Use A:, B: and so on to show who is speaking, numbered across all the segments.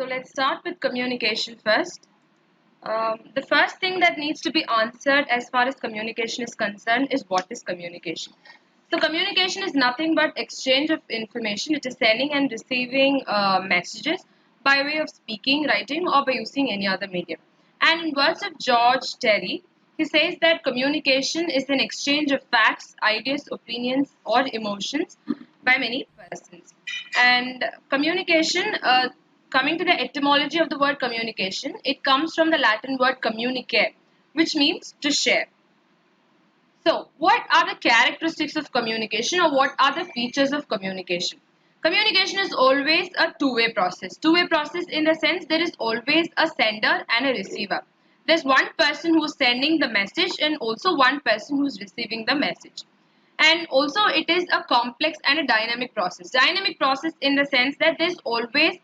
A: let's start with communication first. The first thing that needs to be answered as far as communication is concerned is what is communication. So communication is nothing but exchange of information. It is sending and receiving messages by way of speaking, writing, or by using any other medium. And in words of George Terry, he says that communication is an exchange of facts, ideas, opinions, or emotions by many persons. And communication, coming to the etymology of the word communication, it comes from the Latin word communicare, which means to share. So, what are the characteristics of communication, or what are the features of communication? Communication is always a two-way process. Two-way process in the sense there is always a sender and a receiver. There's one person who's sending the message and also one person who's receiving the message. And also it is a complex and a dynamic process. Dynamic process in the sense that there's always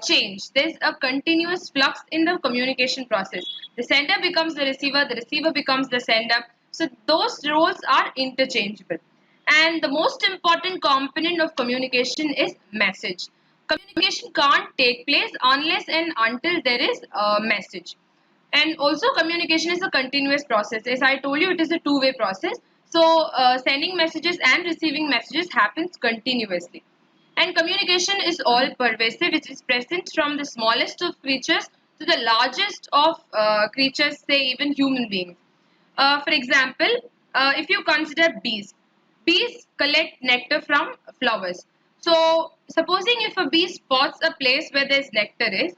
A: change. There's a continuous flux in the communication process. The sender becomes the receiver becomes the sender. So those roles are interchangeable. And the most important component of communication is message. Communication can't take place unless and until there is a message. And also communication is a continuous process. As I told you, it is a two-way process. So sending messages and receiving messages happens continuously. And communication is all pervasive. It is present from the smallest of creatures to the largest of creatures, say even human beings. For example, if you consider bees, bees collect nectar from flowers. So supposing if a bee spots a place where there's nectar,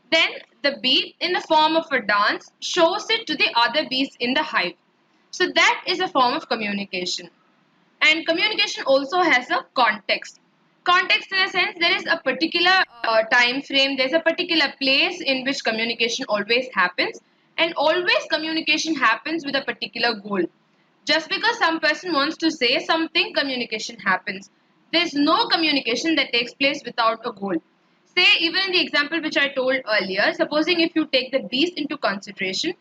A: then the bee, in the form of a dance, shows it to the other bees in the hive. So that is a form of communication. And communication also has a context. Context in a sense, there is a particular time frame, there's a particular place in which communication always happens, and always communication happens with a particular goal. Just because some person wants to say something, communication happens. There's no communication that takes place without a goal. Say, even in the example which I told earlier, supposing if you take the bees into consideration,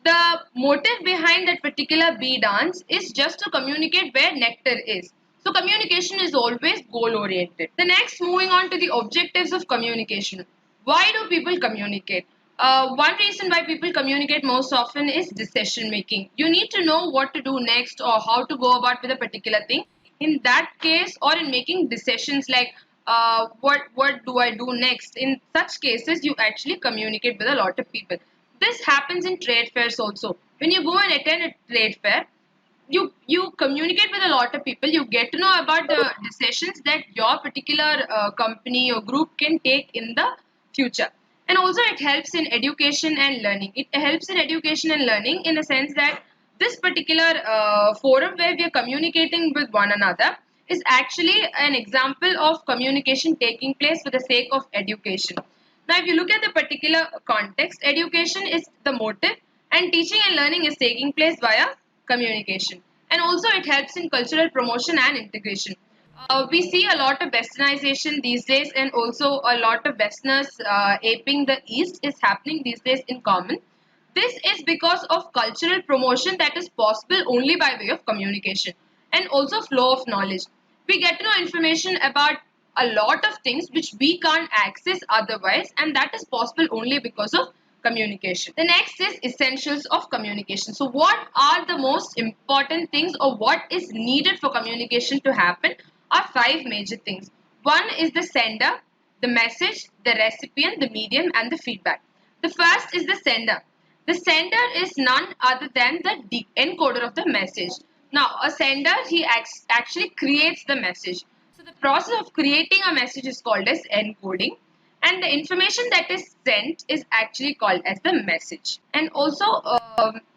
A: the motive behind that particular bee dance is just to communicate where nectar is. So communication is always goal oriented. The next, moving on to the objectives of communication. Why do people communicate? One reason why people communicate most often is decision making. You need to know what to do next or how to go about with a particular thing. In that case, or in making decisions like what do I do next? In such cases, you actually communicate with a lot of people. This happens in trade fairs also. When you go and attend a trade fair, you communicate with a lot of people. You get to know about the decisions that your particular company or group can take in the future. And also it helps in education and learning. It helps in education and learning in the sense that this particular forum where we are communicating with one another is actually an example of communication taking place for the sake of education. Now, if you look at the particular context, education is the motive and teaching and learning is taking place via communication. And also it helps in cultural promotion and integration. We see a lot of westernization these days, and also a lot of westerners aping the east is happening these days in common. This is because of cultural promotion that is possible only by way of communication and also flow of knowledge. We get to know information about a lot of things which we can't access otherwise, and that is possible only because of communication. The next is essentials of communication. So what are the most important things, or what is needed for communication to happen, are five major things. One is the sender, the message, the recipient, the medium, and the feedback. The first is the sender. The sender is none other than the encoder of the message. Now, a sender, he actually creates the message. So the process of creating a message is called as encoding, and the information that is sent is actually called as the message. And also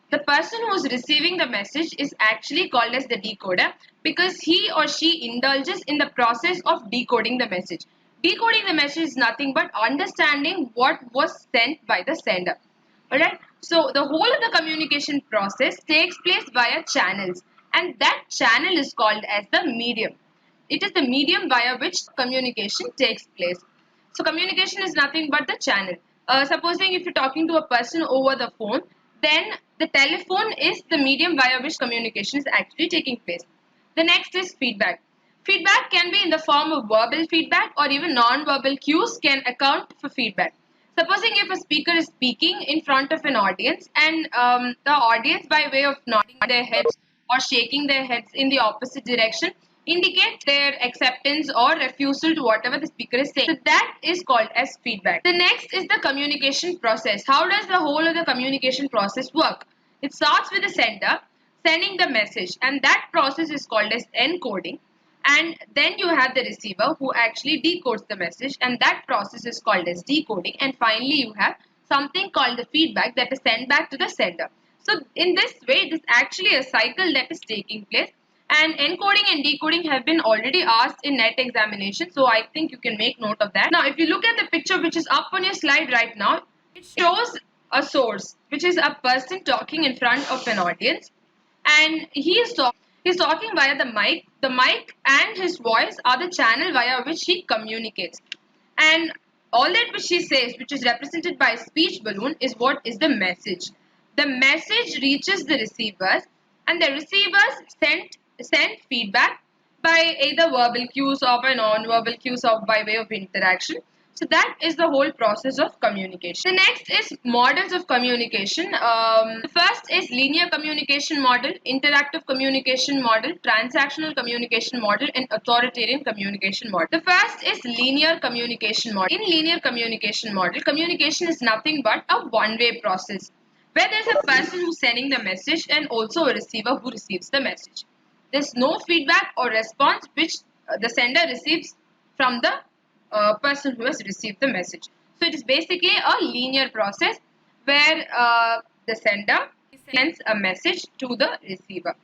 A: the person who is receiving the message is actually called as the decoder, because he or she indulges in the process of decoding the message. Decoding the message is nothing but understanding what was sent by the sender. Alright, so the whole of the communication process takes place via channels, and that channel is called as the medium. It is the medium via which communication takes place. So communication is nothing but the channel. Supposing if you're talking to a person over the phone, then the telephone is the medium via which communication is actually taking place. The next is feedback. Feedback can be in the form of verbal feedback or even non-verbal cues can account for feedback. Supposing if a speaker is speaking in front of an audience and the audience by way of nodding their heads or shaking their heads in the opposite direction indicate their acceptance or refusal to whatever the speaker is saying. So that is called as feedback. The next is the communication process. How does the whole of the communication process work? It starts with the sender sending the message and that process is called as encoding, and then you have the receiver who actually decodes the message and that process is called as decoding, and finally you have something called the feedback that is sent back to the sender. So in this way it is actually a cycle that is taking place, and encoding and decoding have been already asked in net examination, so I think you can make note of that. Now if you look at the picture which is up on your slide right now, it shows a source which is a person talking in front of an audience, and he's talking via the mic. The mic and his voice are the channel via which he communicates, and all that which he says, which is represented by a speech balloon, is what is the message. The message reaches the receivers and the receivers send feedback by either verbal cues or by non-verbal cues or by way of interaction. So that is the whole process of communication. The next is models of communication. The first is linear communication model, interactive communication model, transactional communication model, and authoritarian communication model. The first is linear communication model. In linear communication model, communication is nothing but a one-way process where there's a person who's sending the message and also a receiver who receives the message. There's no feedback or response which the sender receives from the person who has received the message. So it is basically a linear process where the sender sends a message to the receiver.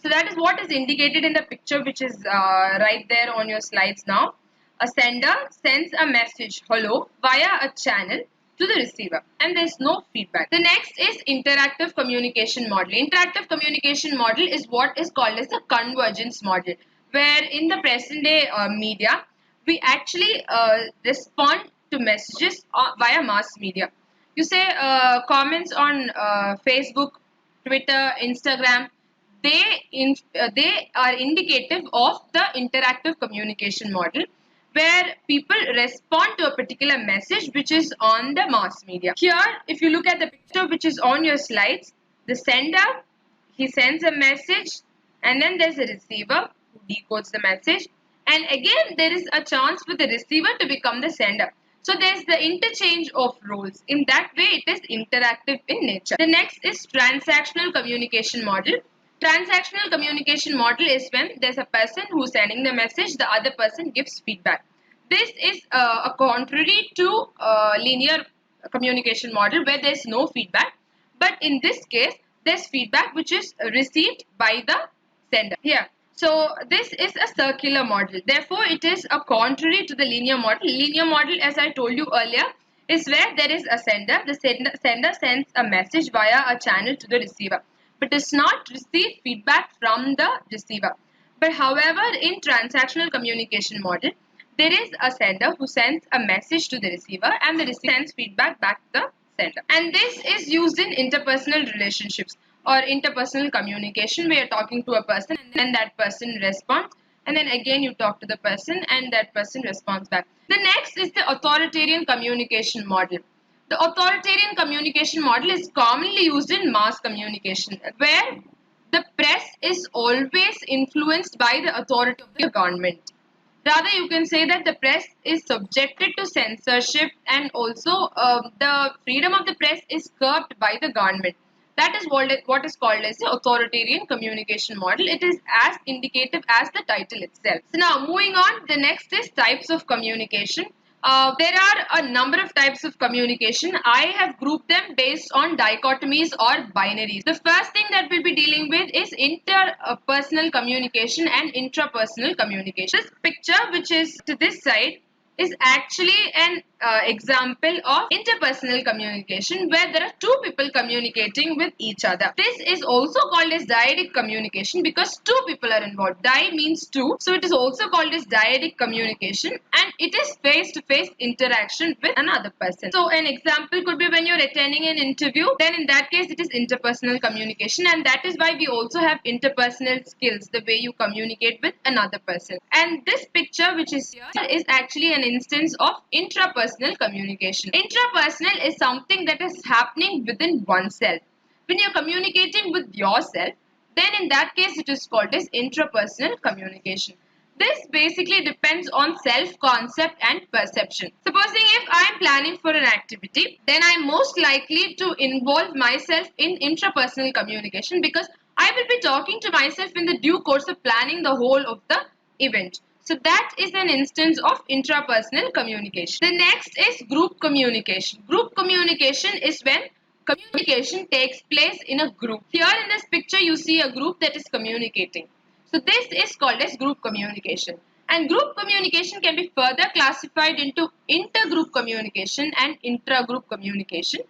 A: So that is what is indicated in the picture which is right there on your slides now. A sender sends a message hello via a channel to the receiver and there is no feedback. The next is interactive communication model. Interactive communication model is what is called as the convergence model, where in the present day media we actually respond to messages via mass media. You say comments on Facebook, Twitter, Instagram, they are indicative of the interactive communication model where people respond to a particular message which is on the mass media. Here, if you look at the picture which is on your slides, the sender, he sends a message and then there's a receiver who decodes the message, and again there is a chance for the receiver to become the sender. So there's the interchange of roles. In that way, it is interactive in nature. The next is transactional communication model. Transactional communication model is when there's a person who's sending the message, the other person gives feedback. This is a contrary to linear communication model where there's no feedback. But in this case, there's feedback which is received by the sender. Here. So this is a circular model. Therefore, it is a contrary to the linear model. Linear model, as I told you earlier, is where there is a sender. The sender sends a message via a channel to the receiver, but does not receive feedback from the receiver. But however, in transactional communication model, there is a sender who sends a message to the receiver and the receiver sends feedback back to the sender. And this is used in interpersonal relationships or interpersonal communication where you're talking to a person and then that person responds, and then again you talk to the person and that person responds back. The next is the authoritarian communication model. The authoritarian communication model is commonly used in mass communication where the press is always influenced by the authority of the government. Rather, you can say that the press is subjected to censorship and also the freedom of the press is curbed by the government. That is what is called as the authoritarian communication model. It is as indicative as the title itself. So now moving on, the next is types of communication. There are a number of types of communication. I have grouped them based on dichotomies or binaries. The first thing that we'll be dealing with is interpersonal communication and intrapersonal communication. This picture, which is to this side, is actually an example of interpersonal communication where there are two people communicating with each other. This is also called as dyadic communication because two people are involved. Di means two, so it is also called as dyadic communication, and it is face-to-face interaction with another person. So an example could be when you're attending an interview, then in that case it is interpersonal communication, and that is why we also have interpersonal skills, the way you communicate with another person. And this picture which is here is actually an instance of intrapersonal communication. Intrapersonal is something that is happening within oneself. When you're communicating with yourself, then in that case it is called as intrapersonal communication. This basically depends on self-concept and perception. Supposing if I am planning for an activity, then I am most likely to involve myself in intrapersonal communication because I will be talking to myself in the due course of planning the whole of the event. So that is an instance of intrapersonal communication. The next is group communication. Group communication is when communication takes place in a group. Here in this picture you see a group that is communicating. So this is called as group communication. And group communication can be further classified into intergroup communication and intragroup communication.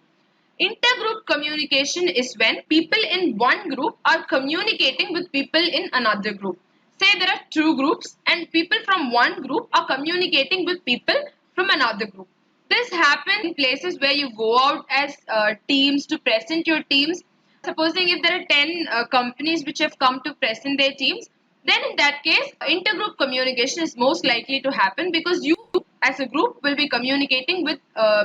A: Intergroup communication is when people in one group are communicating with people in another group. Say there are two groups and people from one group are communicating with people from another group. This happens in places where you go out as teams to present your teams. Supposing if there are 10 companies which have come to present their teams, then in that case, intergroup communication is most likely to happen because you as a group will be communicating with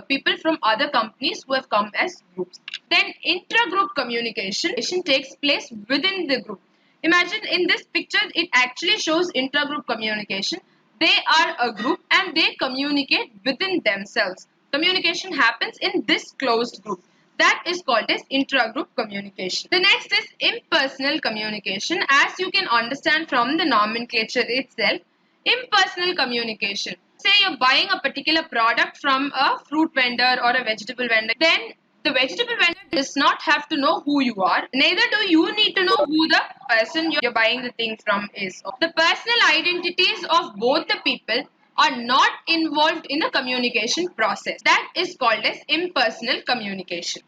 A: people from other companies who have come as groups. Then intragroup communication takes place within the group. Imagine in this picture, it actually shows intragroup communication. They are a group and they communicate within themselves. Communication happens in this closed group. That is called as intragroup communication. The next is impersonal communication. As you can understand from the nomenclature itself, impersonal communication. Say you're buying a particular product from a fruit vendor or a vegetable vendor. Then the vegetable vendor does not have to know who you are. Neither do you need to know who the person you're buying the thing from is. The personal identities of both the people are not involved in the communication process. That is called as impersonal communication.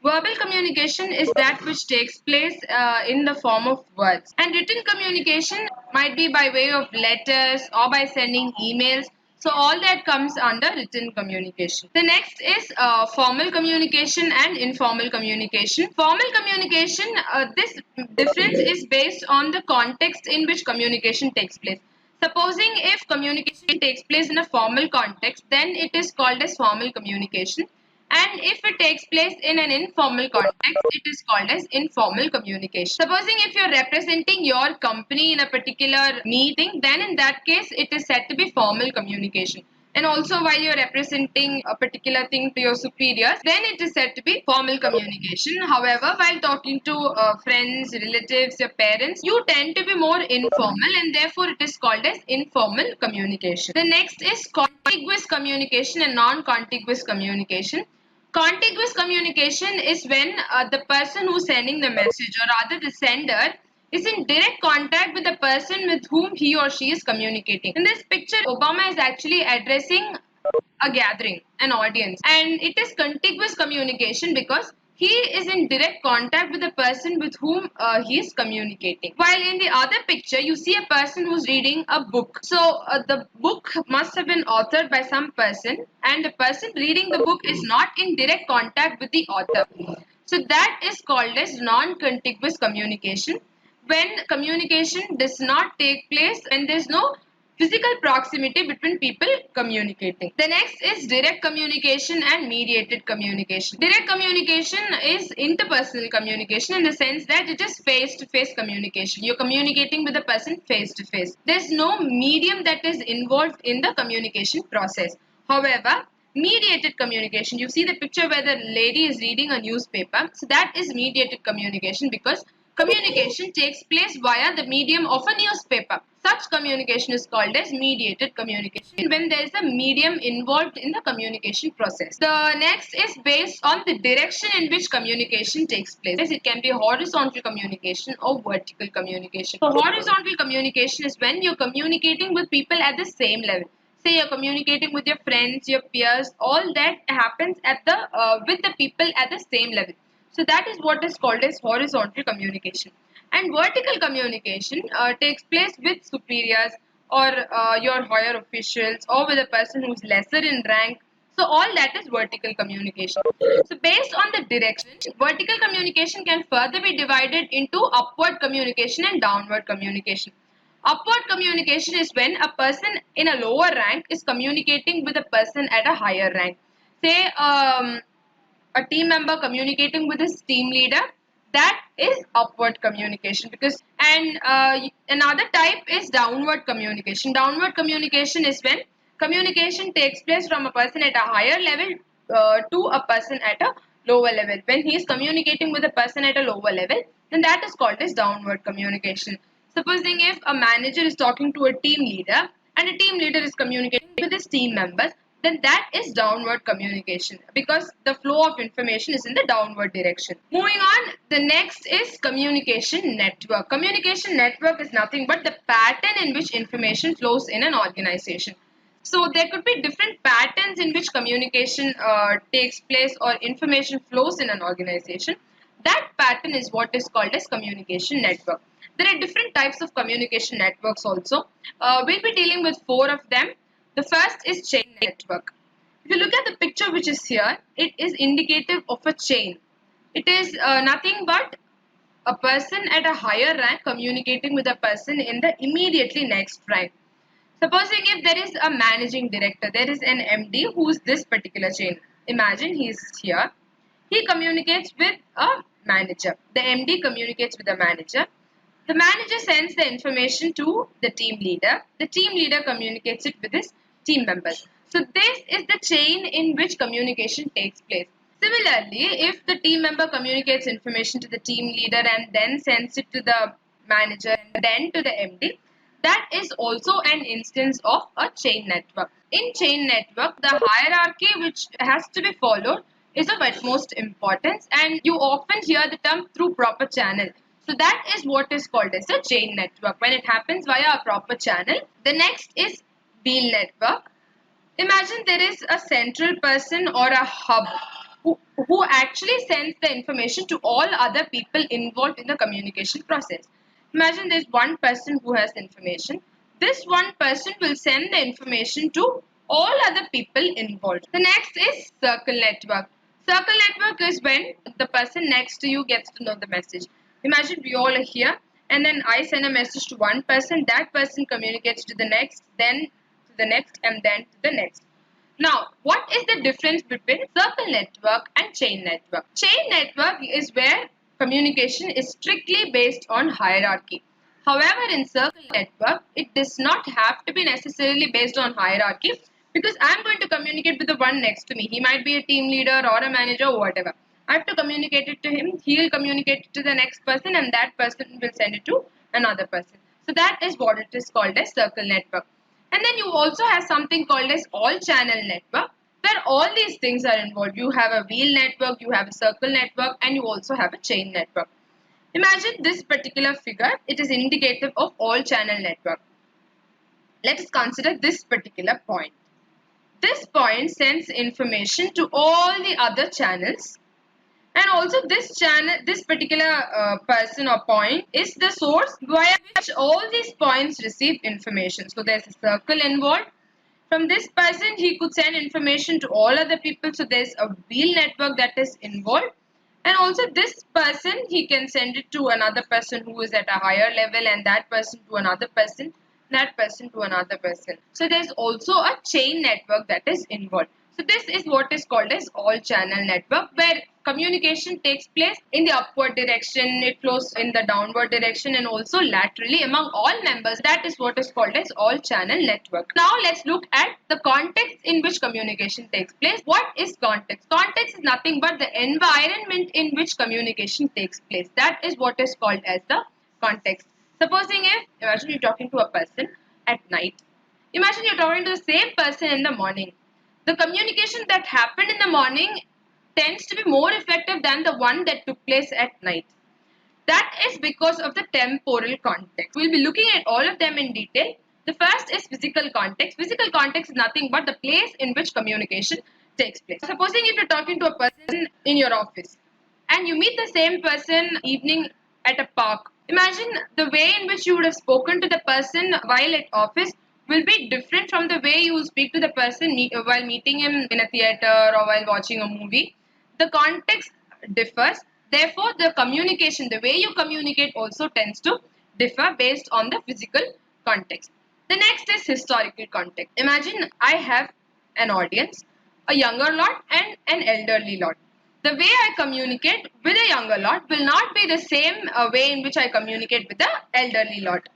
A: Verbal communication is that which takes place in the form of words, and written communication might be by way of letters or by sending emails. So all that comes under written communication. The next is formal communication and informal communication. Formal communication, this difference is based on the context in which communication takes place. Supposing if communication takes place in a formal context, then it is called as formal communication. And if it takes place in an informal context, it is called as informal communication. Supposing if you're representing your company in a particular meeting, then in that case, it is said to be formal communication. And also while you're representing a particular thing to your superiors, then it is said to be formal communication. However, while talking to friends, relatives, your parents, you tend to be more informal and therefore it is called as informal communication. The next is contiguous communication and non-contiguous communication. Contiguous communication is when the person who's sending the message, or rather the sender, is in direct contact with the person with whom he or she is communicating. In this picture, Obama is actually addressing a gathering, an audience, and it is contiguous communication because he is in direct contact with the person with whom he is communicating. While in the other picture, you see a person who's reading a book. So the book must have been authored by some person, and the person reading the book is not in direct contact with the author. So that is called as non-contiguous communication. When communication does not take place and there is no physical proximity between people communicating. The next is direct communication and mediated communication. Direct communication is interpersonal communication in the sense that it is face-to-face communication. You're communicating with a person face-to-face. There's no medium that is involved in the communication process. However, mediated communication, you see the picture where the lady is reading a newspaper. So that is mediated communication because communication takes place via the medium of a newspaper. Such communication is called as mediated communication when there is a medium involved in the communication process. The next is based on the direction in which communication takes place. It can be horizontal communication or vertical communication. So horizontal communication is when you're communicating with people at the same level. say you're communicating with your friends, your peers, all that happens at the with the people at the same level. So that is what is called as horizontal communication. And vertical communication takes place with superiors or your higher officials or with a person who's lesser in rank. So all that is vertical communication. So based on the direction, vertical communication can further be divided into upward communication and downward communication. Upward communication is when a person in a lower rank is communicating with a person at a higher rank. Say a team member communicating with his team leader, that is upward communication. Because and another type is downward communication. Downward communication is when communication takes place from a person at a higher level to a person at a lower level. When he is communicating with a person at a lower level, then that is called as downward communication. Supposing if a manager is talking to a team leader and a team leader is communicating with his team members, then that is downward communication because the flow of information is in the downward direction. Moving on, the next is communication network. Communication network is nothing but the pattern in which information flows in an organization. So there could be different patterns in which communication takes place or information flows in an organization. That pattern is what is called as communication network. There are different types of communication networks also. We'll be dealing with four of them. The first is chain network. If you look at the picture which is here, it is indicative of a chain. It is nothing but a person at a higher rank communicating with a person in the immediately next rank. Supposing if there is a managing director, there is an MD who is this particular chain. Imagine he is here. He communicates with a manager. The MD communicates with the manager. The manager sends the information to the team leader. The team leader communicates it with his team members. So this is the chain in which communication takes place. Similarly, if the team member communicates information to the team leader and then sends it to the manager and then to the MD, that is also an instance of a chain network. In chain network, the hierarchy which has to be followed is of utmost importance, and you often hear the term through proper channel. So that is what is called as a chain network when it happens via a proper channel. The next is wheel network. Imagine there is a central person or a hub who actually sends the information to all other people involved in the communication process. Imagine there's one person who has information. This one person will send the information to all other people involved. The next is circle network. Circle network is when the person next to you gets to know the message. Imagine we all are here and then I send a message to one person, that person communicates to the next, then to the next, and then to the next. Now, what is the difference between circle network and chain network? Chain network is where communication is strictly based on hierarchy. However, in circle network, it does not have to be necessarily based on hierarchy because I'm going to communicate with the one next to me. He might be a team leader or a manager or whatever. I have to communicate it to him. He'll communicate it to the next person and that person will send it to another person. So that is what it is called as circle network. And then you also have something called as all channel network where all these things are involved. You have a wheel network, you have a circle network, and you also have a chain network. Imagine this particular figure, it is indicative of all channel network. Let us consider this particular point. This point sends information to all the other channels, and also this channel, this particular person or point is the source via which all these points receive information. So there's a circle involved. From this person, he could send information to all other people. So there's a wheel network that is involved. And also this person, he can send it to another person who is at a higher level and that person to another person, that person to another person. So there's also a chain network that is involved. So this is what is called as all channel network where communication takes place in the upward direction, it flows in the downward direction and also laterally among all members. That is what is called as all channel network. Now let's look at the context in which communication takes place. What is context? Context is nothing but the environment in which communication takes place. That is what is called as the context. Supposing if, imagine you're talking to a person at night. Imagine you're talking to the same person in the morning. The communication that happened in the morning tends to be more effective than the one that took place at night. That is because of the temporal context. We'll be looking at all of them in detail. The first is physical context. Physical context is nothing but the place in which communication takes place. Supposing if you're talking to a person in your office and you meet the same person evening at a park, imagine the way in which you would have spoken to the person while at office will be different from the way you will speak to the person while meeting him in a theater or while watching a movie. The context differs. Therefore, the communication, the way you communicate also tends to differ based on the physical context. The next is historical context. Imagine I have an audience, a younger lot and an elderly lot. The way I communicate with a younger lot will not be the same way in which I communicate with the elderly lot.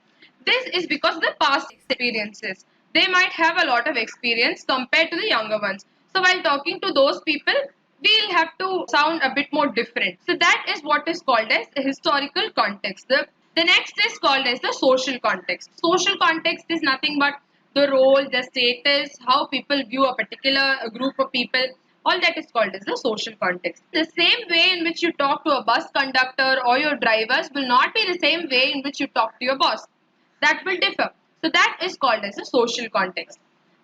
A: This is because of the past experiences. They might have a lot of experience compared to the younger ones. So while talking to those people, we'll have to sound a bit more different. So that is what is called as a historical context. The next is called as the social context. Social context is nothing but the role, the status, how people view a particular group of people. All that is called as the social context. The same way in which you talk to a bus conductor or your drivers will not be the same way in which you talk to your boss. That will differ. So that is called as the social context.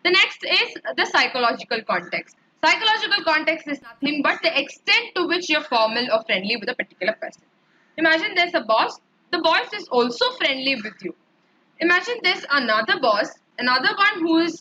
A: The next is the psychological context. Psychological context is nothing but the extent to which you're formal or friendly with a particular person. Imagine there's a boss. The boss is also friendly with you. Imagine there's another boss, another one who is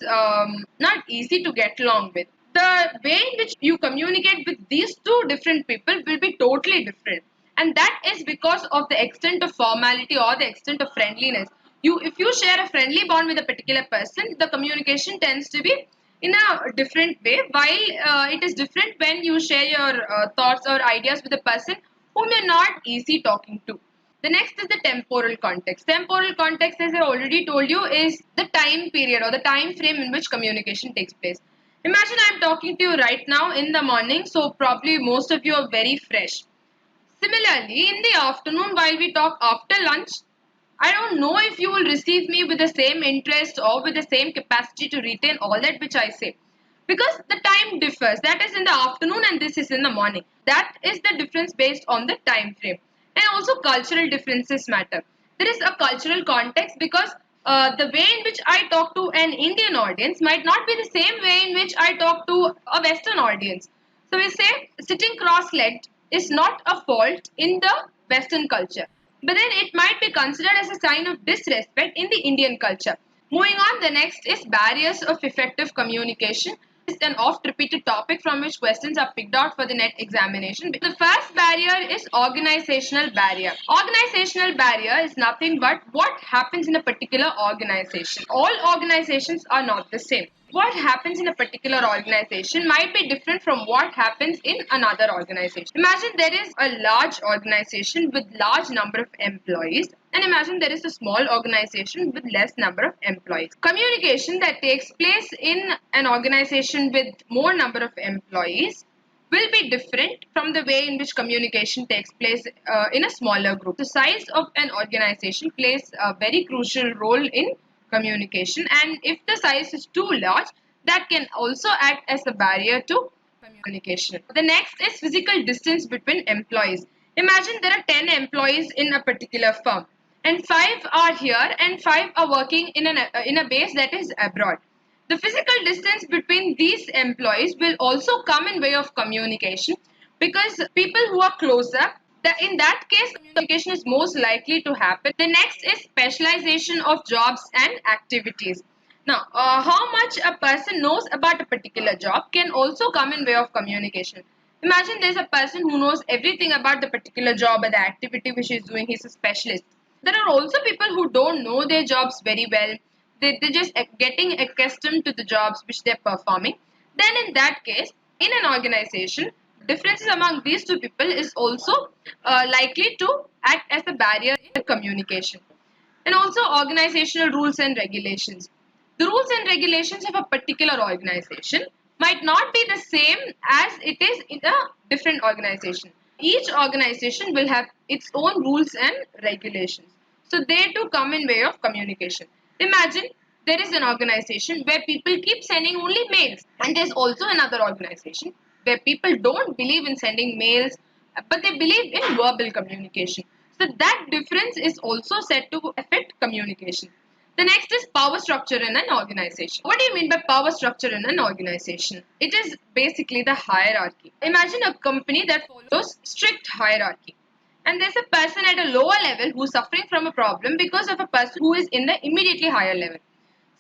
A: not easy to get along with. The way in which you communicate with these two different people will be totally different. And that is because of the extent of formality or the extent of friendliness. If you share a friendly bond with a particular person, the communication tends to be in a different way, while it is different when you share your thoughts or ideas with a person whom you're not easy talking to. The next is the temporal context. Temporal context, as I already told you, is the time period or the time frame in which communication takes place. Imagine I'm talking to you right now in the morning, so probably most of you are very fresh. Similarly, in the afternoon, while we talk after lunch, I don't know if you will receive me with the same interest or with the same capacity to retain all that which I say. Because the time differs. That is in the afternoon and this is in the morning. That is the difference based on the time frame. And also cultural differences matter. There is a cultural context because the way in which I talk to an Indian audience might not be the same way in which I talk to a Western audience. So we say sitting cross-legged is not a fault in the Western culture, but then it might be considered as a sign of disrespect in the Indian culture. Moving on, the next is barriers of effective communication. This is an oft repeated topic from which questions are picked out for the net examination. The first barrier is organizational barrier. Organizational barrier is nothing but what happens in a particular organization. All organizations are not the same. What happens in a particular organization might be different from what happens in another organization. Imagine there is a large organization with large number of employees and imagine there is a small organization with less number of employees. Communication that takes place in an organization with more number of employees will be different from the way in which communication takes place in a smaller group. The size of an organization plays a very crucial role in communication, and if the size is too large, that can also act as a barrier to communication. The next is physical distance between employees. Imagine there are 10 employees in a particular firm and 5 are here and 5 are working in a base that is abroad. The physical distance between these employees will also come in way of communication because people who are closer, in that case, communication is most likely to happen. The next is specialization of jobs and activities. Now, how much a person knows about a particular job can also come in way of communication. Imagine there's a person who knows everything about the particular job or the activity which he's doing. He's a specialist. There are also people who don't know their jobs very well. They're just getting accustomed to the jobs which they're performing. Then in that case, in an organization, differences among these two people is also likely to act as a barrier in communication. And also organizational rules and regulations. The rules and regulations of a particular organization might not be the same as it is in a different organization. Each organization will have its own rules and regulations. So they too come in way of communication. Imagine there is an organization where people keep sending only mails, and there's also another organization where people don't believe in sending mails, but they believe in verbal communication. So that difference is also said to affect communication. The next is power structure in an organization. What do you mean by power structure in an organization? It is basically the hierarchy. Imagine a company that follows strict hierarchy. And there's a person at a lower level who's suffering from a problem because of a person who is in the immediately higher level.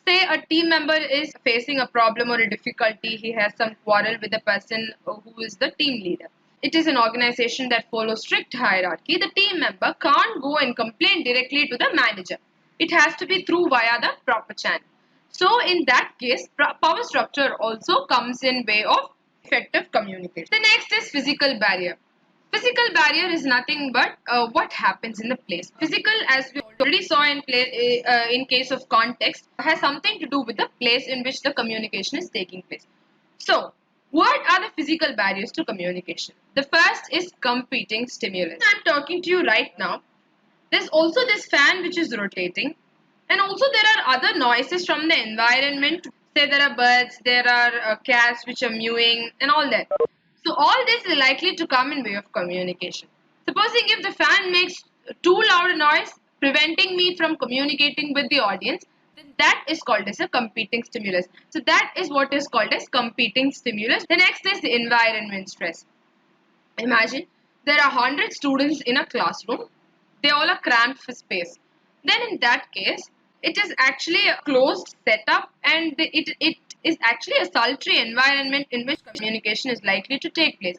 A: Say a team member is facing a problem or a difficulty, he has some quarrel with the person who is the team leader. It is an organization that follows strict hierarchy. The team member can't go and complain directly to the manager. It has to be through via the proper channel. So in that case, power structure also comes in way of effective communication. The next is physical barrier. Physical barrier is nothing but what happens in the place. Physical, as we already saw in case of context, has something to do with the place in which the communication is taking place. So, what are the physical barriers to communication? The first is competing stimulus. I'm talking to you right now. There's also this fan which is rotating, and also there are other noises from the environment. Say there are birds, there are cats which are mewing, and all that. So all this is likely to come in way of communication. Supposing if the fan makes too loud a noise, preventing me from communicating with the audience, then that is called as a competing stimulus. So that is what is called as competing stimulus. The next is the environment stress. Imagine there are 100 students in a classroom. They all are cramped for space. Then in that case, it is actually a closed setup, and it is actually a sultry environment in which communication is likely to take place.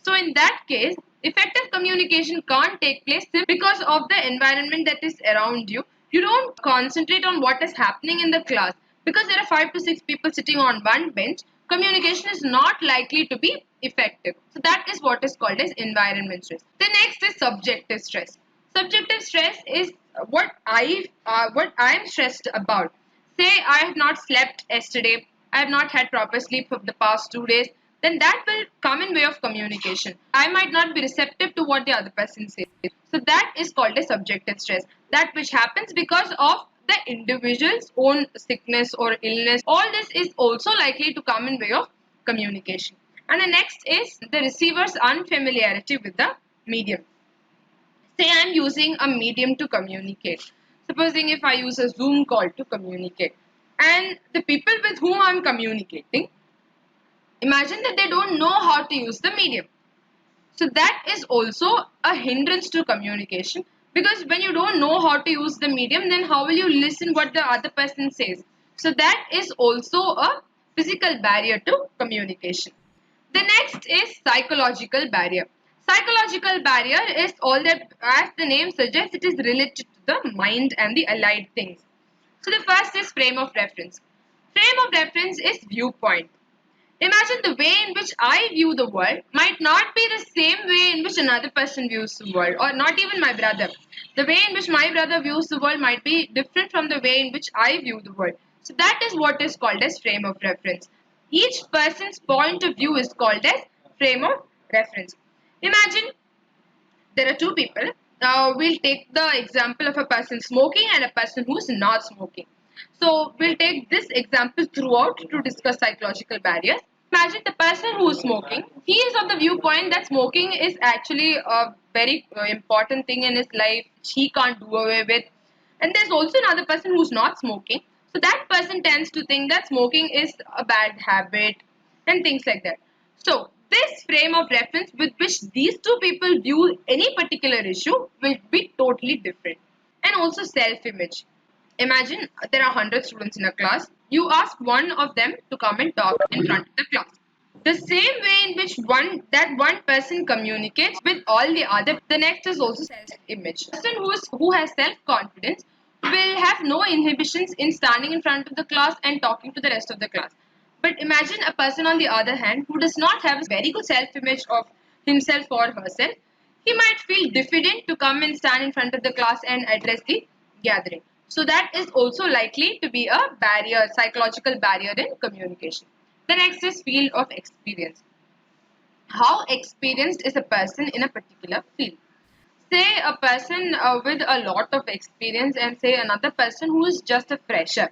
A: So in that case, effective communication can't take place simply because of the environment that is around you. You don't concentrate on what is happening in the class because there are 5 to 6 people sitting on one bench. Communication is not likely to be effective. So that is what is called as environment stress. The next is subjective stress. Subjective stress is what I am stressed about. Say I have not slept yesterday, I have not had proper sleep for the past 2 days, then that will come in way of communication. I might not be receptive to what the other person says. So that is called a subjective stress. That which happens because of the individual's own sickness or illness. All this is also likely to come in way of communication. And the next is the receiver's unfamiliarity with the medium. Say I'm using a medium to communicate. Supposing if I use a Zoom call to communicate, and the people with whom I'm communicating, imagine that they don't know how to use the medium. So that is also a hindrance to communication, because when you don't know how to use the medium, then how will you listen what the other person says? So that is also a physical barrier to communication. The next is psychological barrier. Psychological barrier is all that, as the name suggests, it is related to the mind and the allied things. So the first is frame of reference. Frame of reference is viewpoint. Imagine the way in which I view the world might not be the same way in which another person views the world, or not even my brother. The way in which my brother views the world might be different from the way in which I view the world. So that is what is called as frame of reference. Each person's point of view is called as frame of reference. Imagine there are two people. We'll take the example of a person smoking and a person who's not smoking. So we'll take this example throughout to discuss psychological barriers. Imagine the person who is smoking. He is of the viewpoint that smoking is actually a very important thing in his life. He can't do away with. And there's also another person who's not smoking. So that person tends to think that smoking is a bad habit and things like that. So this frame of reference with which these two people view any particular issue will be totally different. And also self-image. Imagine there are 100 students in a class. You ask one of them to come and talk in front of the class. The same way in which one person communicates with all the other, the next is also self-image. The person who has self-confidence will have no inhibitions in standing in front of the class and talking to the rest of the class. But imagine a person on the other hand who does not have a very good self-image of himself or herself. He might feel diffident to come and stand in front of the class and address the gathering. So that is also likely to be a barrier, psychological barrier in communication. The next is field of experience. How experienced is a person in a particular field? Say a person with a lot of experience and say another person who is just a fresher.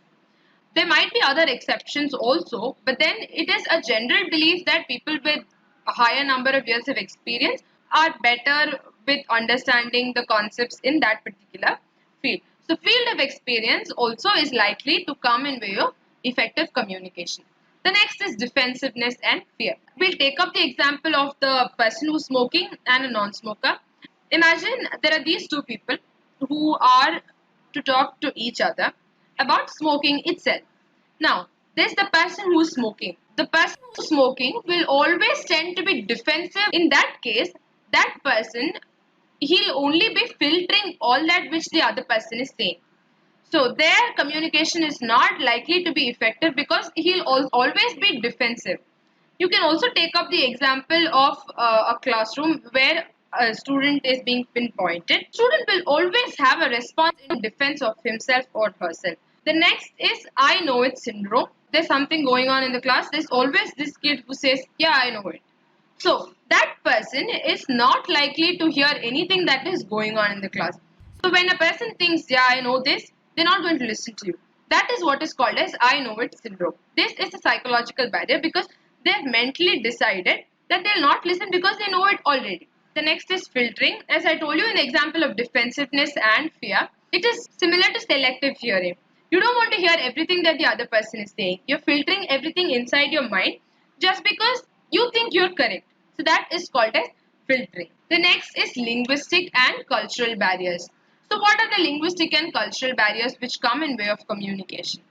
A: There might be other exceptions also, but then it is a general belief that people with a higher number of years of experience are better with understanding the concepts in that particular field. So field of experience also is likely to come in way of effective communication. The next is defensiveness and fear. We'll take up the example of the person who's smoking and a non-smoker. Imagine there are these two people who are to talk to each other about smoking itself. Now, there's the person who's smoking. The person who's smoking will always tend to be defensive. In that case, that person, he'll only be filtering all that which the other person is saying. So their communication is not likely to be effective because he'll always be defensive. You can also take up the example of a classroom where a student is being pinpointed. Student will always have a response in defense of himself or herself. The next is I know it syndrome. There's something going on in the class. There's always this kid who says, yeah, I know it. So that person is not likely to hear anything that is going on in the class. So when a person thinks, yeah, I know this, they're not going to listen to you. That is what is called as I know it syndrome. This is a psychological barrier because they've mentally decided that they'll not listen because they know it already. The next is filtering. As I told you in the example of defensiveness and fear, it is similar to selective hearing. You don't want to hear everything that the other person is saying. You're filtering everything inside your mind just because you think you're correct. So that is called as filtering. The next is linguistic and cultural barriers. So what are the linguistic and cultural barriers which come in way of communication?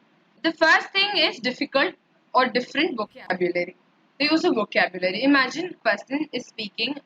A: The first thing is difficult or different vocabulary. The use of vocabulary. Imagine a person is speaking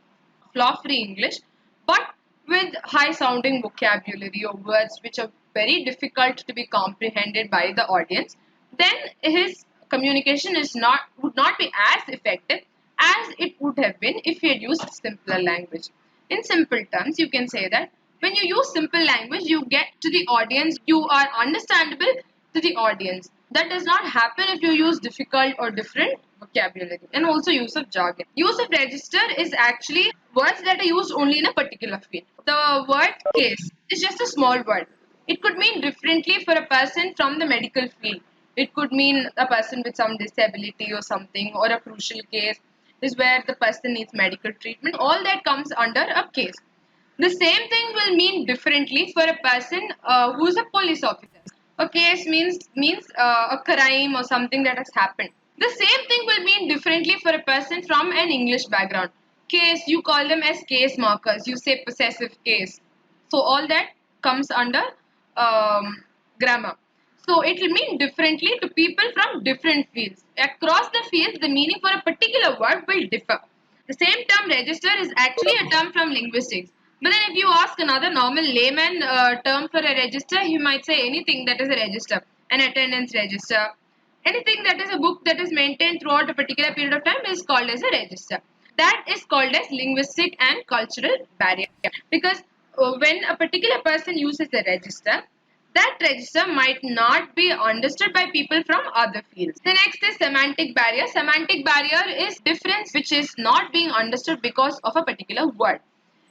A: flaw-free English, but with high-sounding vocabulary or words which are very difficult to be comprehended by the audience. Then his communication is not would not be as effective as it would have been if he had used simpler language. In simple terms, you can say that when you use simple language, you get to the audience, you are understandable to the audience. That does not happen if you use difficult or different vocabulary, and also use of jargon. Use of register is actually words that are used only in a particular field. The word case is just a small word. It could mean differently for a person from the medical field. It could mean a person with some disability or something, or a crucial case is where the person needs medical treatment. All that comes under a case. The same thing will mean differently for a person who is a police officer. A case means a crime or something that has happened. The same thing will mean differently for a person from an English background. Case, you call them as case markers. You say possessive case. So all that comes under grammar. So it will mean differently to people from different fields. Across the fields, the meaning for a particular word will differ. The same term register is actually a term from linguistics. But then if you ask another normal layman term for a register, he might say anything that is a register. An attendance register. Anything that is a book that is maintained throughout a particular period of time is called as a register. That is called as linguistic and cultural barrier. Because when a particular person uses a register, that register might not be understood by people from other fields. The next is semantic barrier. Semantic barrier is difference which is not being understood because of a particular word.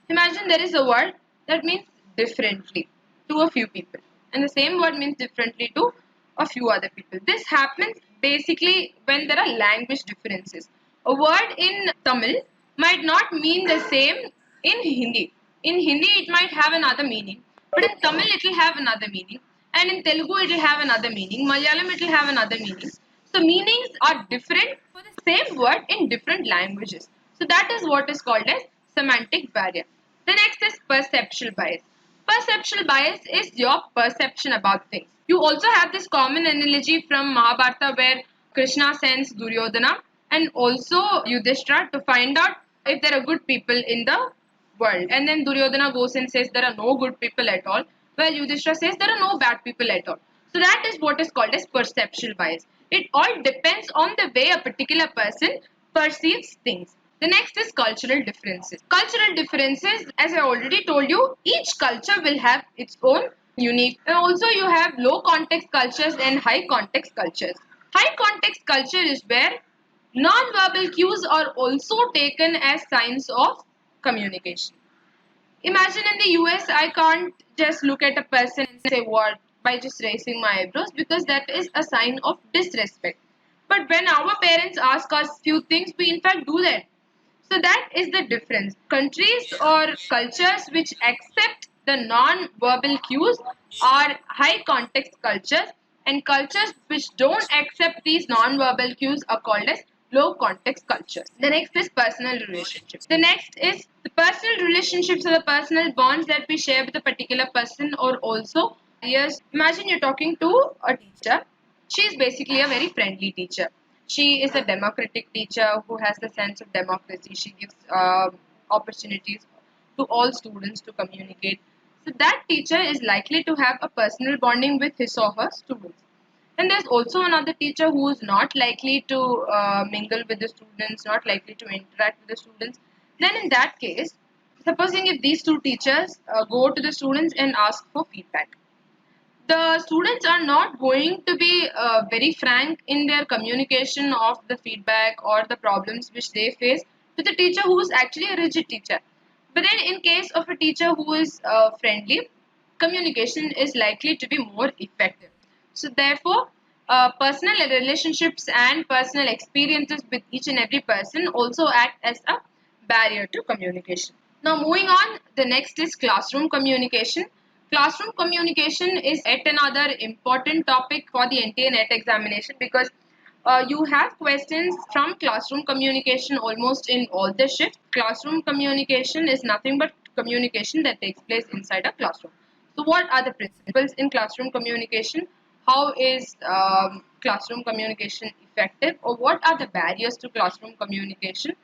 A: Imagine there is a word that means differently to a few people, and the same word means differently to a few other people. This happens basically when there are language differences. A word in Tamil might not mean the same in Hindi. In Hindi, it might have another meaning, but in Tamil, it will have another meaning, and in Telugu, it will have another meaning. Malayalam, it will have another meaning. So, meanings are different for the same word in different languages. So, that is what is called as semantic barrier. The next is perceptual bias. Perceptual bias is your perception about things. You also have this common analogy from Mahabharata where Krishna sends Duryodhana and also Yudhishthira to find out if there are good people in the world. And then Duryodhana goes and says there are no good people at all. Well, Yudhishthira says there are no bad people at all. So that is what is called as perceptual bias. It all depends on the way a particular person perceives things. The next is cultural differences. Cultural differences, as I already told you, each culture will have its own unique. And also you have low context cultures and high context cultures. High context culture is where non-verbal cues are also taken as signs of communication. Imagine in the US, I can't just look at a person and say what by just raising my eyebrows because that is a sign of disrespect. But when our parents ask us few things, we in fact do that. So that is the difference. Countries or cultures which accept the non-verbal cues, are high context cultures, and cultures which don't accept these non-verbal cues are called as low context cultures. The next is personal relationships. The next is the personal relationships or the personal bonds that we share with a particular person, or also yes, imagine you're talking to a teacher. She is basically a very friendly teacher. She is a democratic teacher who has the sense of democracy. She gives opportunities to all students to communicate. So that teacher is likely to have a personal bonding with his or her students. And there's also another teacher who is not likely to mingle with the students, not likely to interact with the students. Then in that case, supposing if these two teachers go to the students and ask for feedback, the students are not going to be very frank in their communication of the feedback or the problems which they face to the teacher who is actually a rigid teacher. But then, in case of a teacher who is friendly, communication is likely to be more effective. So, therefore, personal relationships and personal experiences with each and every person also act as a barrier to communication. Now, moving on, the next is classroom communication. Classroom communication is yet another important topic for the NTA NET examination, because you have questions from classroom communication almost in all the shifts. Classroom communication is nothing but communication that takes place inside a classroom. So, what are the principles in classroom communication? How is classroom communication effective, or what are the barriers to classroom communication?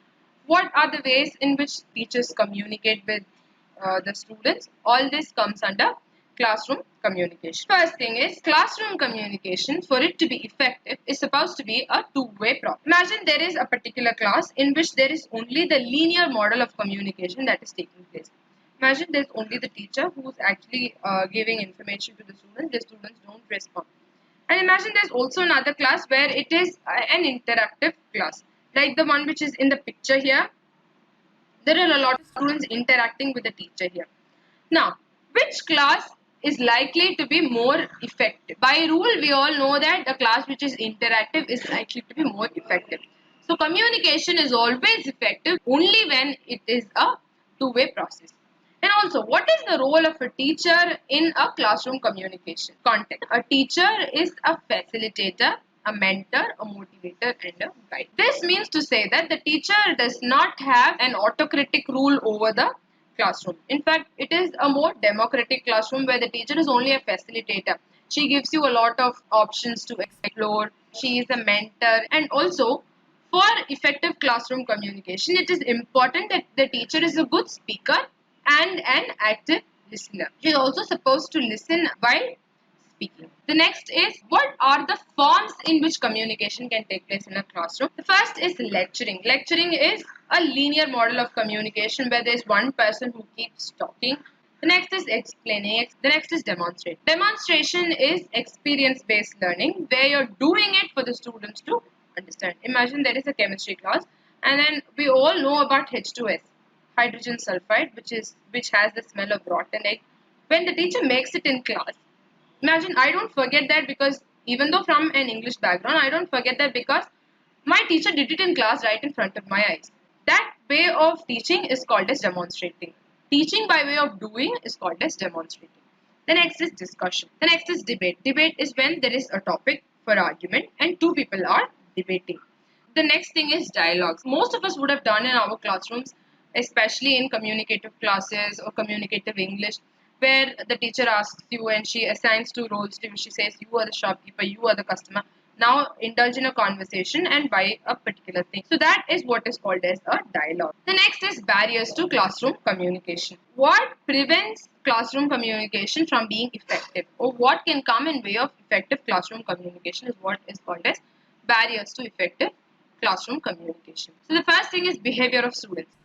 A: What are the ways in which teachers communicate with the students? All this comes under classroom communication. First thing is classroom communication, for it to be effective, is supposed to be a two-way process. Imagine there is a particular class in which there is only the linear model of communication that is taking place. Imagine there's only the teacher who's actually giving information to the students. The students don't respond. And imagine there's also another class where it is an interactive class, like the one which is in the picture here. There are a lot of students interacting with the teacher here. Now, which class is likely to be more effective? By rule, we all know that a class which is interactive is likely to be more effective. So, communication is always effective only when it is a two-way process. And also, what is the role of a teacher in a classroom communication context? A teacher is a facilitator, a mentor, a motivator, and a guide. This means to say that the teacher does not have an autocratic rule over the classroom. In fact, it is a more democratic classroom where the teacher is only a facilitator. She gives you a lot of options to explore. She is a mentor, and also for effective classroom communication, it is important that the teacher is a good speaker and an active listener. She is also supposed to listen while speaking. The next is, what are the forms in which communication can take place in a classroom? The first is lecturing. Lecturing is a linear model of communication where there is one person who keeps talking. The next is explaining. The next is demonstrate. Demonstration is experience based learning where you're doing it for the students to understand. Imagine there is a chemistry class, and then we all know about H2S, hydrogen sulfide, which has the smell of rotten egg. When the teacher makes it in class, imagine I don't forget that, because even though from an English background, I don't forget that because my teacher did it in class right in front of my eyes. That way of teaching is called as demonstrating. Teaching by way of doing is called as demonstrating. The next is discussion. The next is debate. Debate is when there is a topic for argument and two people are debating. The next thing is dialogues. Most of us would have done in our classrooms, especially in communicative classes or communicative English, where the teacher asks you and she assigns two roles to you. She says, you are the shopkeeper, you are the customer. Now indulge in a conversation and buy a particular thing. So that is what is called as a dialogue. The next is barriers to classroom communication. What prevents classroom communication from being effective, or what can come in way of effective classroom communication, is what is called as barriers to effective classroom communication. So the first thing is behavior of students.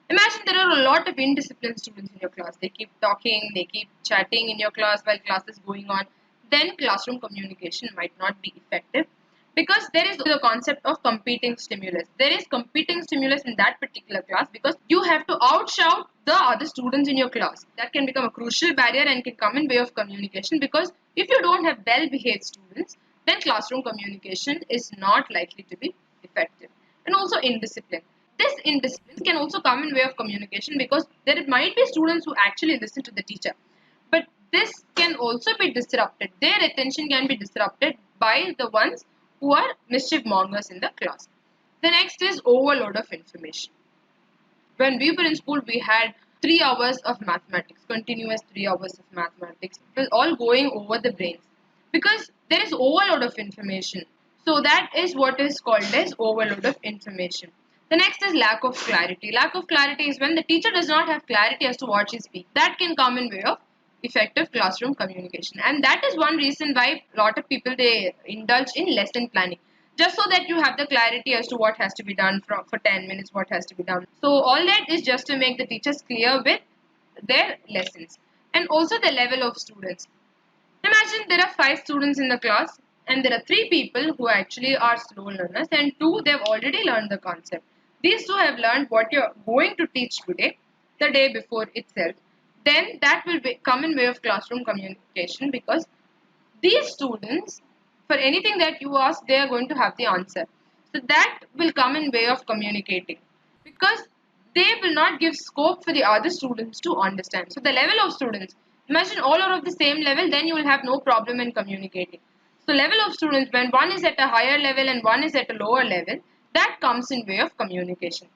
A: Imagine there are a lot of indisciplined students in your class. They keep talking, they keep chatting in your class while class is going on. Then classroom communication might not be effective, because there is the concept of competing stimulus. There is competing stimulus in that particular class because you have to outshout the other students in your class. That can become a crucial barrier and can come in way of communication, because if you don't have well behaved students, then classroom communication is not likely to be effective. And also indiscipline. This indiscipline can also come in way of communication, because there might be students who actually listen to the teacher, but this can also be disrupted. Their attention can be disrupted by the ones who are mischief mongers in the class. The next is overload of information. When we were in school, we had 3 hours of mathematics, continuous 3 hours of mathematics. It was all going over the brains because there is overload of information. So that is what is called as overload of information. The next is lack of clarity. Lack of clarity is when the teacher does not have clarity as to what she speaks. That can come in way of effective classroom communication, and that is one reason why a lot of people they indulge in lesson planning, just so that you have the clarity as to what has to be done for 10 minutes, what has to be done. So all that is just to make the teachers clear with their lessons. And also the level of students. Imagine there are 5 students in the class, and there are 3 people who actually are slow learners, and 2 they've already learned the concept. These 2 have learned what you're going to teach today, the day before itself. Then that will come in way of classroom communication, because these students, for anything that you ask, they are going to have the answer. So that will come in way of communicating, because they will not give scope for the other students to understand. So the level of students, imagine all are of the same level, then you will have no problem in communicating. So level of students, when one is at a higher level and one is at a lower level, that comes in way of communication.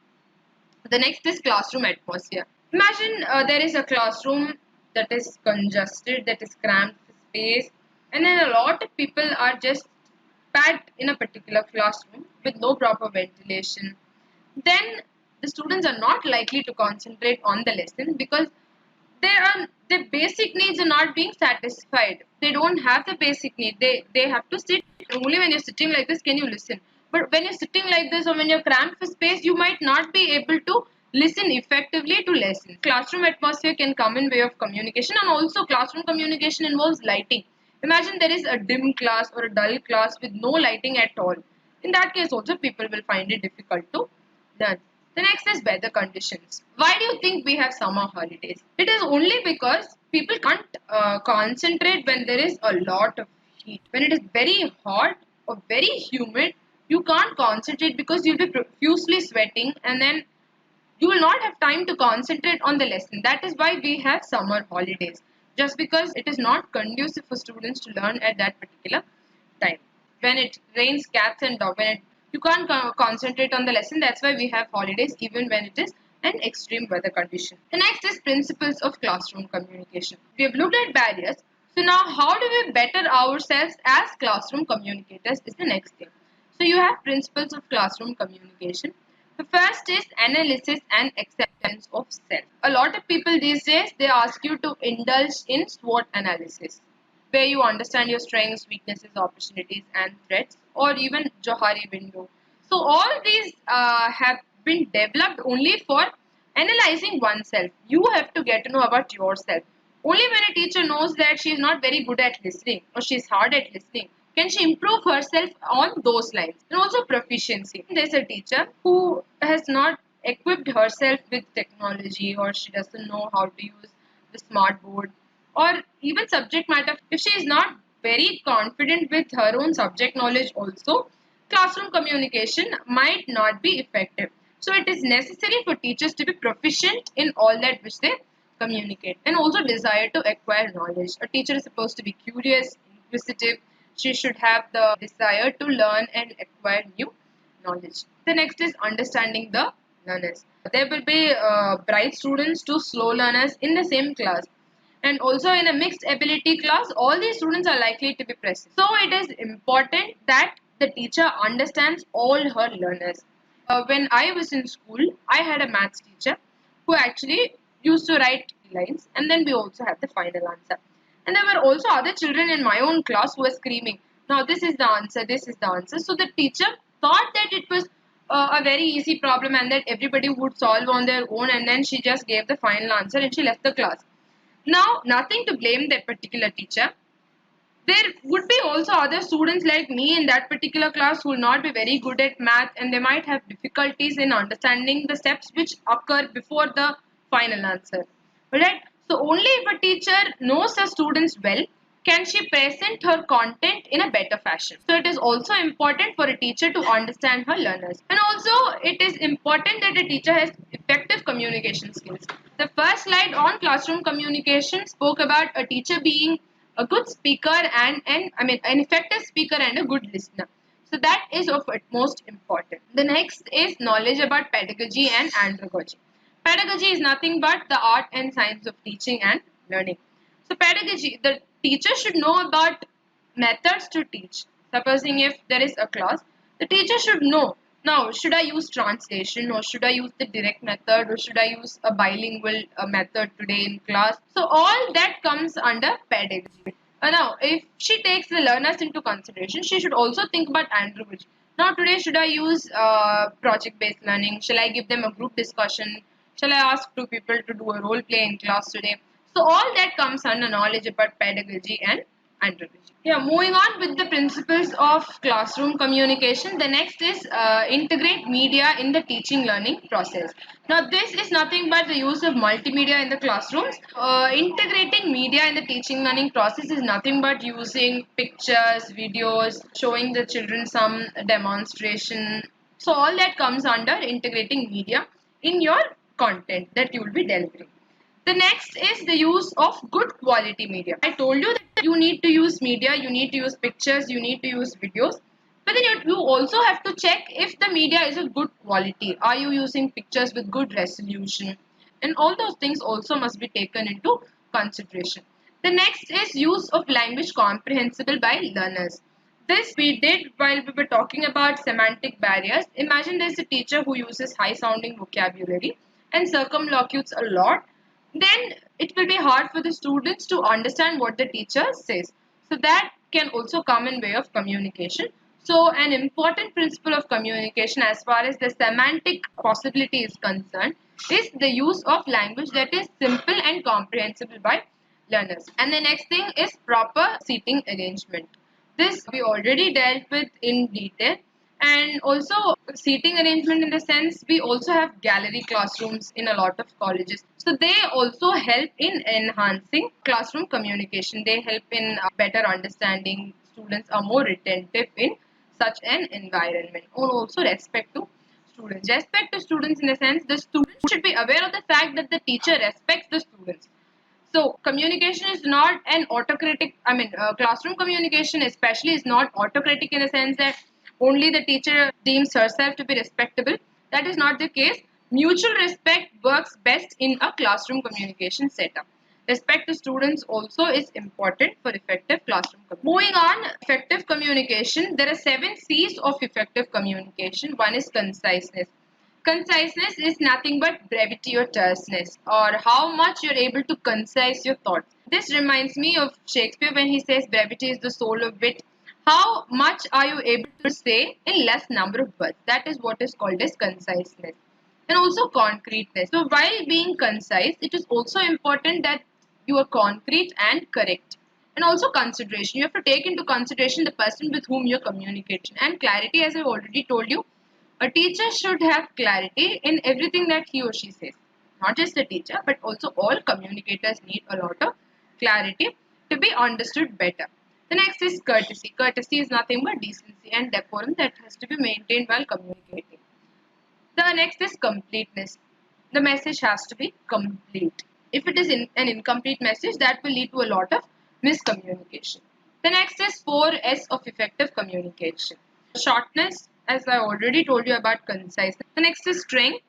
A: The next is classroom atmosphere. Imagine there is a classroom that is congested, that is cramped space, and then a lot of people are just packed in a particular classroom with no proper ventilation. Then the students are not likely to concentrate on the lesson, because their basic needs are not being satisfied. They don't have the basic need. They have to sit. Only when you're sitting like this can you listen. But when you're sitting like this, or when you're cramped for space, you might not be able to listen effectively to lessons. Classroom atmosphere can come in way of communication, and also classroom communication involves lighting. Imagine there is a dim class or a dull class with no lighting at all. In that case also people will find it difficult to learn. The next is weather conditions. Why do you think we have summer holidays? It is only because people can't concentrate when there is a lot of heat. When it is very hot or very humid, you can't concentrate because you'll be profusely sweating, and then you will not have time to concentrate on the lesson. That is why we have summer holidays, just because it is not conducive for students to learn at that particular time. When it rains cats and dogs, you can't concentrate on the lesson. That's why we have holidays even when it is an extreme weather condition. The next is principles of classroom communication. We have looked at barriers. So now how do we better ourselves as classroom communicators is the next thing. So you have principles of classroom communication. The first is analysis and acceptance of self. A lot of people these days they ask you to indulge in SWOT analysis, where you understand your strengths, weaknesses, opportunities, and threats, or even Johari window. So all these have been developed only for analyzing oneself. You have to get to know about yourself. Only when a teacher knows that she is not very good at listening or she is hard at listening, can she improve herself on those lines. And also proficiency. There's a teacher who has not equipped herself with technology, or she doesn't know how to use the smart board, or even subject matter. If she is not very confident with her own subject knowledge also, classroom communication might not be effective. So it is necessary for teachers to be proficient in all that which they communicate, and also desire to acquire knowledge. A teacher is supposed to be curious, inquisitive. She should have the desire to learn and acquire new knowledge. The next is understanding the learners. There will be bright students to slow learners in the same class, and also in a mixed ability class all these students are likely to be present. So it is important that the teacher understands all her learners. When I was in school, I had a maths teacher who actually used to write lines, and then we also had the final answer. And there were also other children in my own class who were screaming, now this is the answer, this is the answer. So the teacher thought that it was a very easy problem and that everybody would solve on their own, and then she just gave the final answer and she left the class. Now, nothing to blame that particular teacher. There would be also other students like me in that particular class who will not be very good at math, and they might have difficulties in understanding the steps which occur before the final answer. Alright? So, only if a teacher knows the students well can she present her content in a better fashion. So, it is also important for a teacher to understand her learners. And also, it is important that a teacher has effective communication skills. The first slide on classroom communication spoke about a teacher being a good speaker and an effective speaker and a good listener. So that is of utmost important. The next is knowledge about pedagogy and andragogy. Pedagogy is nothing but the art and science of teaching and learning. So pedagogy, the teacher should know about methods to teach. Supposing if there is a class, the teacher should know. Now, should I use translation or should I use the direct method or should I use a bilingual method today in class? So all that comes under pedagogy. Now, if she takes the learners into consideration, she should also think about andragogy. Now, today, should I use project-based learning? Shall I give them a group discussion? Shall I ask two people to do a role play in class today? So all that comes under knowledge about pedagogy and andragogy. Yeah, moving on with the principles of classroom communication. The next is integrate media in the teaching learning process. Now, this is nothing but the use of multimedia in the classrooms. Integrating media in the teaching learning process is nothing but using pictures, videos, showing the children some demonstration. So, all that comes under integrating media in your content that you will be delivering. The next is the use of good quality media. I told you that you need to use media, you need to use pictures, you need to use videos. But then you also have to check if the media is of good quality. Are you using pictures with good resolution? And all those things also must be taken into consideration. The next is use of language comprehensible by learners. This we did while we were talking about semantic barriers. Imagine there's a teacher who uses high sounding vocabulary and circumlocutes a lot, then it will be hard for the students to understand what the teacher says. So that can also come in way of communication. So an important principle of communication as far as the semantic possibility is concerned is the use of language that is simple and comprehensible by learners. And the next thing is proper seating arrangement. This we already dealt with in detail, and also seating arrangement in the sense we also have gallery classrooms in a lot of colleges. So they also help in enhancing classroom communication. They help in better understanding. Students are more retentive in such an environment. And also respect to students. Respect to students in the sense the students should be aware of the fact that the teacher respects the students. So communication is not an autocratic. Classroom communication especially is not autocratic in the sense that only the teacher deems herself to be respectable. That is not the case. Mutual respect works best in a classroom communication setup. Respect to students also is important for effective classroom communication. Moving on, effective communication. There are 7 C's of effective communication. One is conciseness. Conciseness is nothing but brevity or terseness, or how much you're able to concise your thoughts. This reminds me of Shakespeare when he says brevity is the soul of wit. How much are you able to say in less number of words? That is what is called as conciseness. And also concreteness. So while being concise, it is also important that you are concrete and correct. And also consideration. You have to take into consideration the person with whom you're communicating. And clarity, as I've already told you, a teacher should have clarity in everything that he or she says. Not just a teacher, but also all communicators need a lot of clarity to be understood better. The next is courtesy. Courtesy is nothing but decency and decorum that has to be maintained while communicating. The next is completeness. The message has to be complete. If it is an incomplete message, that will lead to a lot of miscommunication. The next is 4S of effective communication. Shortness, as I already told you about conciseness. The next is strength,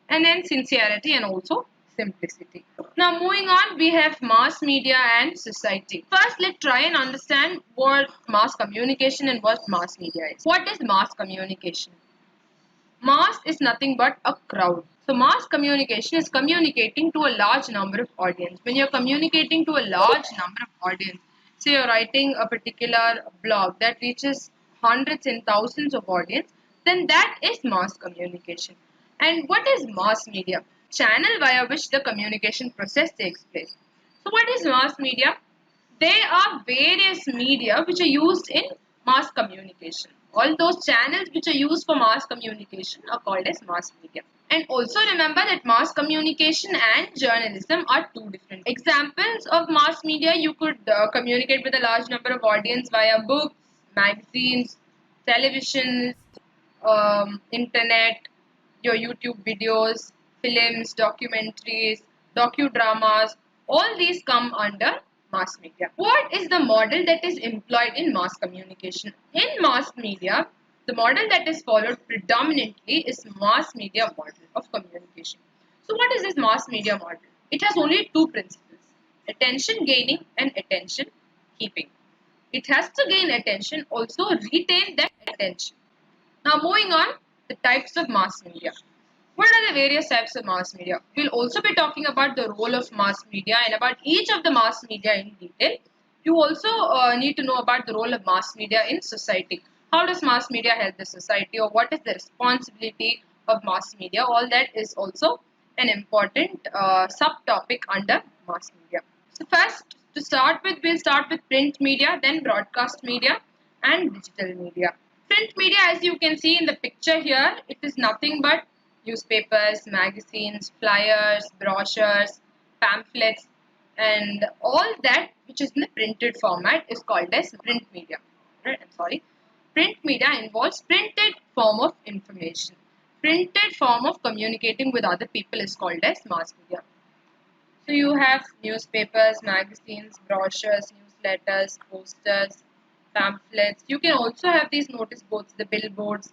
A: and then sincerity and also simplicity. Now moving on, we have mass media and society. First, let's try and understand what mass communication and what mass media is. What is mass communication? Mass is nothing but a crowd. So mass communication is communicating to a large number of audience. When you're communicating to a large number of audience, say you're writing a particular blog that reaches hundreds and thousands of audience, then that is mass communication. And what is mass media? Channel via which the communication process takes place. So what is mass media? There are various media which are used in mass communication. All those channels which are used for mass communication are called as mass media. And also remember that mass communication and journalism are two different. Examples of mass media: you could communicate with a large number of audience via books, magazines, television, internet, your YouTube videos, films, documentaries, docudramas, all these come under mass media. What is the model that is employed in mass communication? In mass media, the model that is followed predominantly is mass media model of communication. So what is this mass media model? It has only two principles: attention gaining and attention keeping. It has to gain attention, also retain that attention. Now moving on, the types of mass media. What are the various types of mass media? We'll also be talking about the role of mass media and about each of the mass media in detail. You also need to know about the role of mass media in society. How does mass media help the society, or what is the responsibility of mass media? All that is also an important subtopic under mass media. So first, to start with, we'll start with print media, then broadcast media and digital media. Print media, as you can see in the picture here, it is nothing but newspapers, magazines, flyers, brochures, pamphlets, and all that which is in the printed format is called as print media. Right? I'm sorry. Print media involves printed form of information. Printed form of communicating with other people is called as mass media. So you have newspapers, magazines, brochures, newsletters, posters, pamphlets. You can also have these notice boards, the billboards,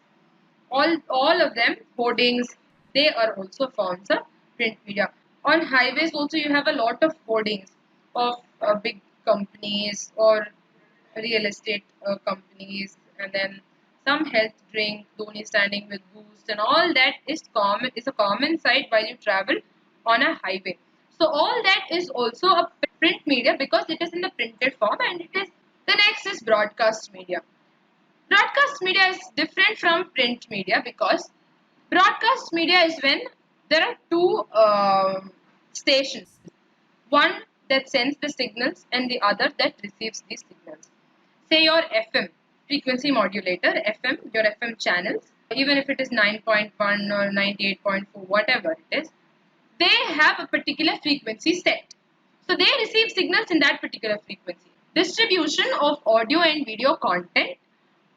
A: all of them, hoardings, they are also forms of print media. On highways also you have a lot of hoardings of big companies or real estate companies, and then some health drink, Dhoni standing with Boost, and all that is a common sight while you travel on a highway. So all that is also a print media because it is in the printed form, and it is the next is broadcast media. Broadcast media is different from print media because broadcast media is when there are two stations, one that sends the signals and the other that receives these signals. Say your FM, frequency modulator, FM, your FM channels, even if it is 9.1 or 98.4, whatever it is, they have a particular frequency set. So they receive signals in that particular frequency. Distribution of audio and video content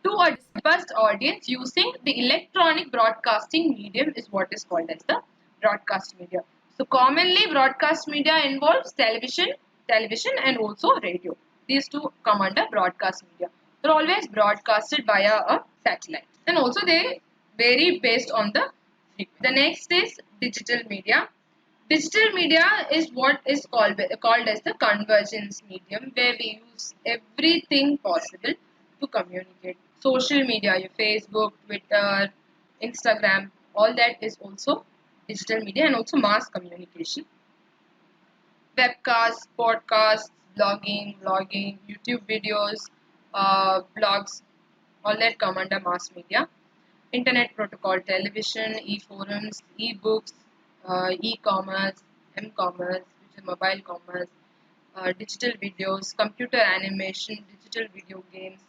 A: to a dispersed audience using the electronic broadcasting medium is what is called as the broadcast media. So commonly broadcast media involves television and also radio. These two come under broadcast media. They're always broadcasted via a satellite. And also they vary based on the frequency. The next is digital media. Digital media is what is called as the convergence medium, where we use everything possible to communicate. Social media, your Facebook, Twitter, Instagram, all that is also digital media and also mass communication. Webcasts, podcasts, blogging, YouTube videos, blogs, all that come under mass media. Internet protocol, television, e-forums, e-books, e-commerce, m-commerce, which is mobile commerce, digital videos, computer animation, digital video games,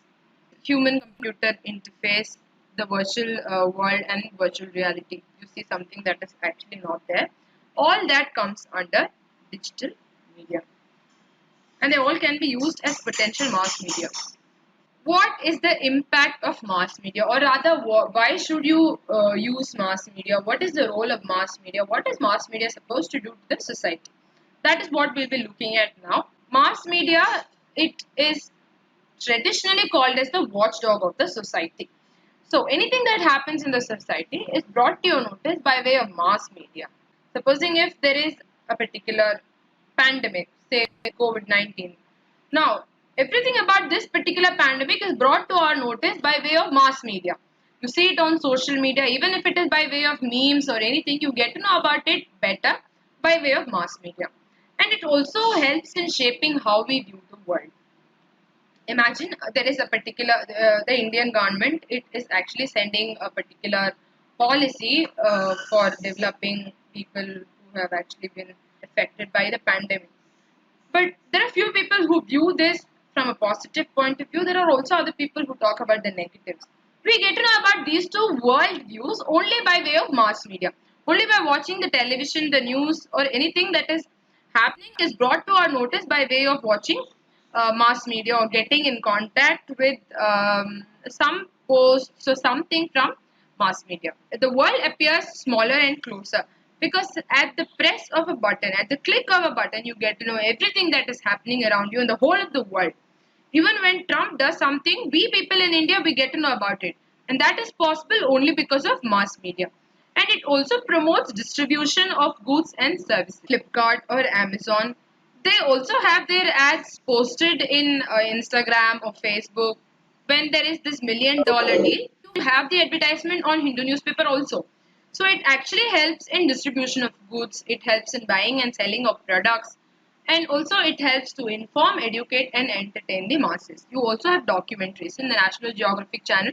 A: human computer interface, the virtual world and virtual reality. You see something that is actually not there. All that comes under digital media. And they all can be used as potential mass media. What is the impact of mass media, or rather why should you use mass media? What is the role of mass media? What is mass media supposed to do to the society? That is what we'll be looking at now. Mass media, it is traditionally called as the watchdog of the society. So anything that happens in the society is brought to your notice by way of mass media. Supposing if there is a particular pandemic, say COVID-19. Now, everything about this particular pandemic is brought to our notice by way of mass media. You see it on social media, even if it is by way of memes or anything, you get to know about it better by way of mass media. And it also helps in shaping how we view the world. Imagine there is a particular the Indian government, it is actually sending a particular policy for developing people who have actually been affected by the pandemic, but there are few people who view this from a positive point of view. There are also other people who talk about the negatives. We get to know about these two world views only by way of mass media, only by watching the television, the news, or anything that is happening is brought to our notice by way of watching mass media or getting in contact with some posts or something from mass media. The world appears smaller and closer because at the press of a button, at the click of a button, you get to know everything that is happening around you in the whole of the world. Even when Trump does something, we people in India, we get to know about it. And that is possible only because of mass media. And it also promotes distribution of goods and services. Flipkart or Amazon, they also have their ads posted in Instagram or Facebook. When there is this $1 million deal, you have the advertisement on Hindu newspaper also. So it actually helps in distribution of goods, it helps in buying and selling of products, and also it helps to inform, educate, and entertain the masses. You also have documentaries in the National Geographic channel.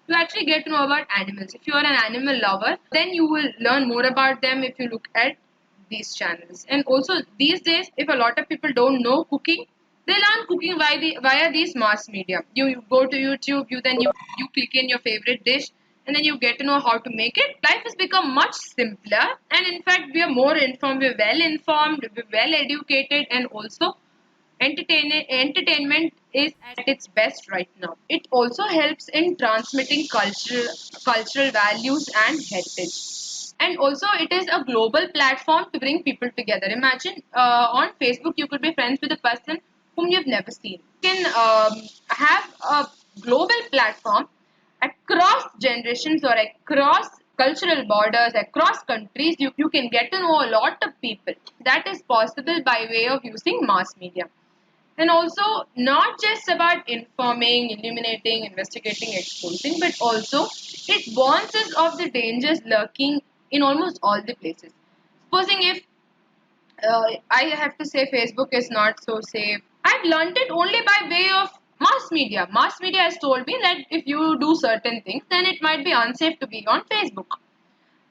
A: You actually get to know about animals. If you are an animal lover, then you will learn more about them if you look at these channels. And also these days, if a lot of people don't know cooking, they learn cooking via these mass media. You go to YouTube, you click in your favorite dish, and then you get to know how to make it. Life has become much simpler, and in fact, we are more informed, we're well informed, we're well educated, and also entertainment is at its best right now. It also helps in transmitting cultural values and heritage. And also, it is a global platform to bring people together. Imagine on Facebook, you could be friends with a person whom you've never seen. You can have a global platform across generations or across cultural borders, across countries. You can get to know a lot of people. That is possible by way of using mass media. And also, not just about informing, illuminating, investigating, exposing, but also it warns us of the dangers lurking in almost all the places. Supposing if I have to say Facebook is not so safe, I've learned it only by way of mass media. Mass media has told me that if you do certain things, then it might be unsafe to be on Facebook.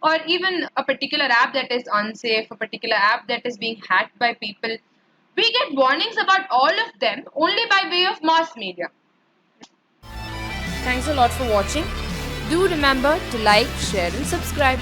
A: Or even a particular app that is unsafe, a particular app that is being hacked by people. We get warnings about all of them only by way of mass media.
B: Thanks a lot for watching. Do remember to like, share, and subscribe.